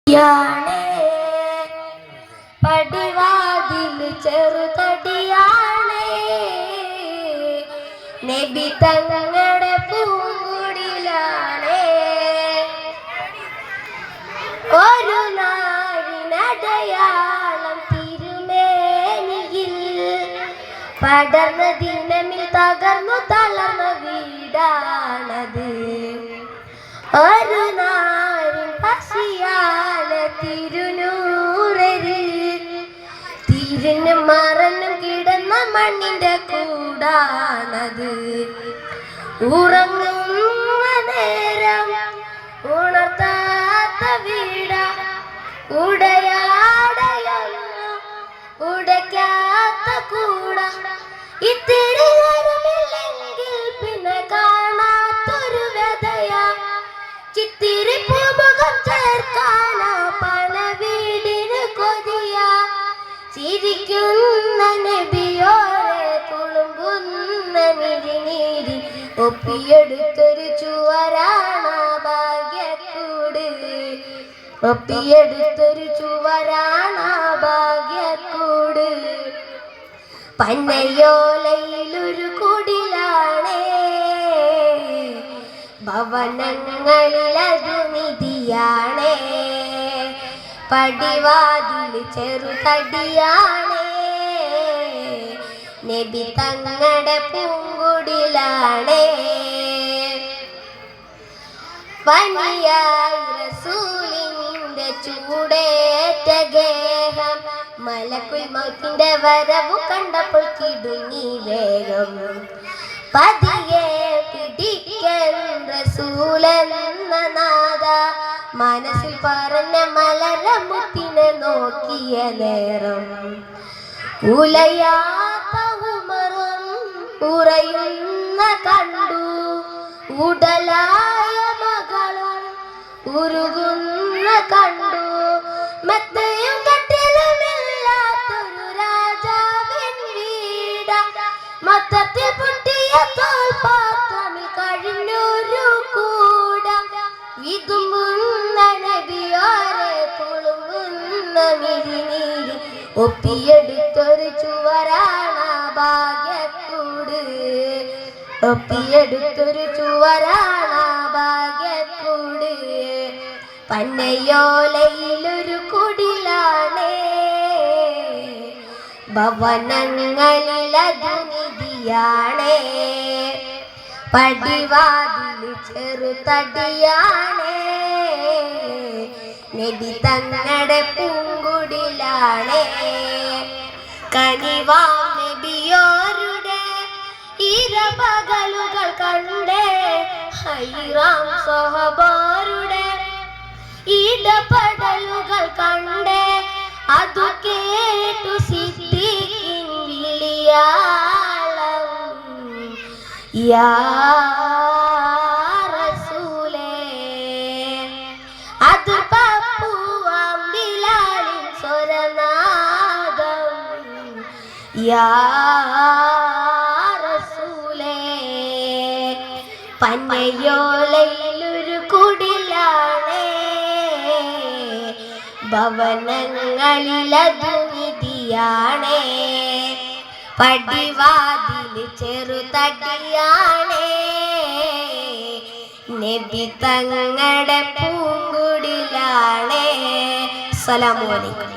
യാണേ പടിവാതിൽ ചെറുതടിയാണേ നബി തങ്ങളുടെ പൂങ്കുടിലാണേ ഒരു നാടിനടയാളം തിരുമേനിയിൽ പടർന്ന ദിനമിൽ തകർന്നു തളർന്ന വീടാണത് ഒരു നാടിൻ പശിയാല തിരുനൂറര് തിരിഞ്ഞു മറന്നും കിടന്ന മണ്ണിന്റെ കൂടാണത് ഉറങ്ങുന്ന നേരം ഉണർത്താത്ത വീട ഉടയാടയൊന്നും ഉടയ്ക്കാത്ത കൂട ഇത്തിരി നേരമില്ലെങ്കിൽ പിന്നെ കാണാത്തൊരു വ്യതയാ ചിത്തിരി പൂമുഖം ചേർക്കാന പല വീടിന് കൊതിയ ചിരിക്കുന്ന നബിയോരെ തുളുമ്പുന്ന നിരിനീരി ഒപ്പിയെടുത്തൊരു ചുവരാണ ഭാഗ്യക്കൂട് ഒപ്പിയെടുത്തൊരു ചുവരാണ ഭാഗ്യക്കൂട് പന്നയോലയിലൊരു കുടിലാണേ ഭവനങ്ങളിലതു നിധിയാണേ പടിവാതിൽ ചെറുതടിയാണേ നബി തങ്ങളുടെ പൂങ്കുടിലാണേ പനിയായി റസൂലിന്റെ ചൂടേറ്റ ഗേഹം മലക്കുൽ മൗത്തിന്റെ വരവു കണ്ടപ്പോൾ കിടുങ്ങി വേഗം പതിയെ പിടിക്കൻ റസൂലെന്ന നാദ മനസ്സിൽ പറഞ്ഞ മലരമുത്തിനെ നോക്കിയ നേരം ഉലയാത്ത ഉമറും ഉറയുന്ന കണ്ടു ഉടലായ മകളും ഉരുകുന്ന കണ്ടു മെത്തയും കട്ടിലുമില്ലാത്തൊരു രാജാവിൻ വീട മൊത്തത്തിൽ പൊട്ടിയ തോൽപാത്രമിൽ കഴിഞ്ഞൊരു കൂട വിതുമ്പുന്ന നബിയോരെ തുളുമ്പുന്ന മിഴിനീരി ഒപ്പിയെടുത്തൊരു ചുവരാണ ഭാഗ്യക്കൂട് ഒപ്പിയെടുത്തൊരു ചുവരാണ ഭാഗ്യക്കൂട് പന്നയോലയിലൊരു കുടിലാണേ ഭവനങ്ങളിലതു നിധിയാണേ പടിവാതിൽ ചെറുതടിയാണേ നബി തങ്ങളുടെ പൂങ്കുടിലാണേ കനിവാം നബിയോരുടെ ഇരപകലുകൾ കണ്ടേ ഹൈറാം സ്വഹബാരുടെ ഇടപെടലുകൾ കണ്ടേ അതു കേട്ടു സിദ്ദീഖിൻ വിളിയാളം യാ റസൂലേ അത് പപ്പുവാം ബിലാലിൻ സ്വരനാദം യാ റസൂലേ പന്നയോലയിലൊരു കുടിലാണേ ഭവനങ്ങളിലതു നിധിയാണേ പടിവാതിൽ ചെറുതടിയാണേ നബി തങ്ങളുടെ പൂങ്കുടിലാണേ. അസ്സലാമു അലൈക്കും.